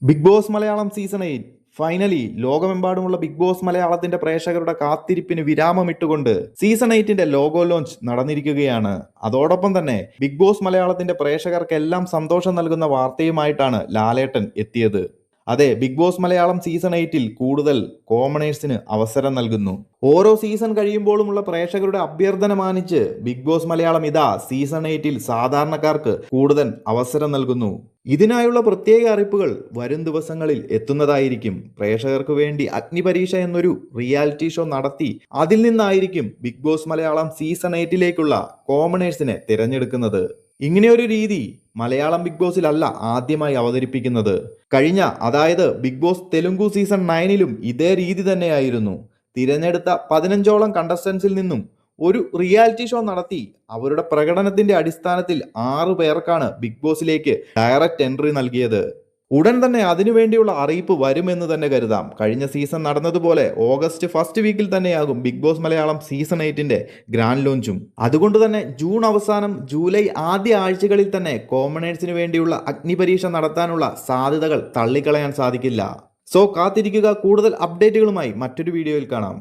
Big boss Malayalam season 8 finally ലോകമെമ്പാടുമുള്ള Big Boss മലയാളത്തിന്റെ പ്രേക്ഷകരുടെ കാത്തിരിപ്പിന് വിരാമമിട്ടുകൊണ്ട് സീസൺ 8ന്റെ ലോഗോ ലോഞ്ച് നടന്നിരിക്കുകയാണ്. അതോടൊപ്പം തന്നെ ബിഗ് ബോസ് മലയാളത്തിന്റെ പ്രേക്ഷകർക്കെല്ലാം സന്തോഷം നൽകുന്ന വാർത്തയുമായിട്ടാണ് ലാലേട്ടൻ എത്തിയത്. അതെ, ബിഗ് ബോസ് മലയാളം സീസൺ 8ൽ കൂടുതൽ കോമണേഴ്സിന് അവസരം നൽകുന്നു. ഓരോ സീസൺ കഴിയുമ്പോഴുമുള്ള പ്രേക്ഷകരുടെ അഭ്യർത്ഥന മാനിച്ച് ബിഗ് ബോസ് മലയാളം ഇതാ സീസൺ 8ൽ സാധാരണക്കാർക്ക് കൂടുതൽ അവസരം നൽകുന്നു. ഇതിനായുള്ള പ്രത്യേക അറിയിപ്പുകൾ വരും ദിവസങ്ങളിൽ എത്തുന്നതായിരിക്കും. പ്രേക്ഷകർക്ക് വേണ്ടി അഗ്നിപരീക്ഷ എന്നൊരു റിയാലിറ്റി ഷോ നടത്തി അതിൽ നിന്നായിരിക്കും ബിഗ് ബോസ് മലയാളം സീസൺ 8ലേക്കുള്ള കോമണേഴ്സിനെ തിരഞ്ഞെടുക്കുന്നത്. ഇങ്ങനെയൊരു രീതി മലയാളം ബിഗ് ബോസിലല്ല ആദ്യമായി അവതരിപ്പിക്കുന്നത്. അതായത് ബിഗ് ബോസ് തെലുങ്കു സീസൺ 9ലും ഇതേ രീതി തന്നെയായിരുന്നു. തിരഞ്ഞെടുത്ത 15ഓളം കണ്ടസ്റ്റൻസിൽ നിന്നും ഒരു റിയാലിറ്റി ഷോ നടത്തി അവരുടെ പ്രകടനത്തിന്റെ അടിസ്ഥാനത്തിൽ 6 പേർക്കാണ് ബിഗ് ബോസിലേക്ക് ഡയറക്റ്റ് എൻട്രി നൽകിയത്. ഉടൻ തന്നെ അതിനുവേണ്ടിയുള്ള അറിയിപ്പ് വരുമെന്ന് തന്നെ കരുതാം. കഴിഞ്ഞ സീസൺ നടന്നതുപോലെ ഓഗസ്റ്റ് ഫസ്റ്റ് വീക്കിൽ തന്നെയാകും ബിഗ് ബോസ് മലയാളം സീസൺ 8ന്റെ ഗ്രാൻഡ് ലോഞ്ചും. അതുകൊണ്ട് തന്നെ ജൂൺ അവസാനം ജൂലൈ ആദ്യ ആഴ്ചകളിൽ തന്നെ കോമണേഴ്സിന് വേണ്ടിയുള്ള അഗ്നിപരീക്ഷ നടത്താനുള്ള സാധ്യതകൾ തള്ളിക്കളയാൻ സാധിക്കില്ല. സോ കാത്തിരിക്കുക. കൂടുതൽ അപ്ഡേറ്റുകളുമായി മറ്റൊരു വീഡിയോയിൽ കാണാം.